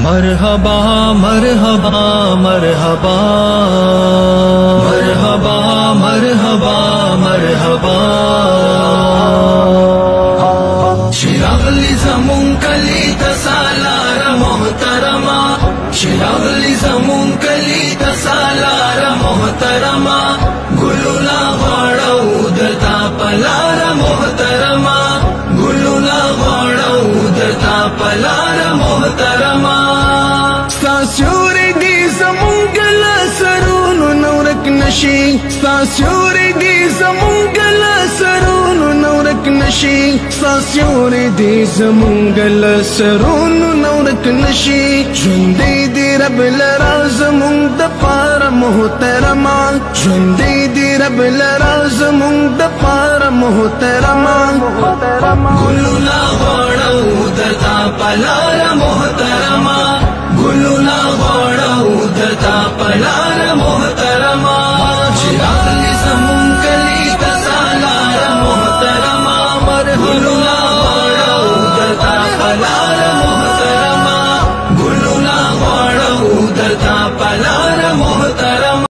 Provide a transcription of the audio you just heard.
मरहबा मरहबा मरहबा मरहबा मरहबा मरहबा शिरागली ज़मून कली तसालार मोहतरमा शिरागली ज़मून कली तसालार मोहतरमा गुलुला वाड़ौ दरता पलार मोहतरमा गुलुला वाड़ौ दरता पलार मोहतरमा सास्योरे दी ज़मून सरून नौरक नशी सास्योरे दी ज़मून सरून नौरक नशी सास्योरे दी ज़मून सरून नौरक नशी ژوندې دې رب لرا زمونږ د پاره محترمه ژوندې دې رب لرا زمونږ د پاره محترمه ګلونه غواړو درته په لاره محترمه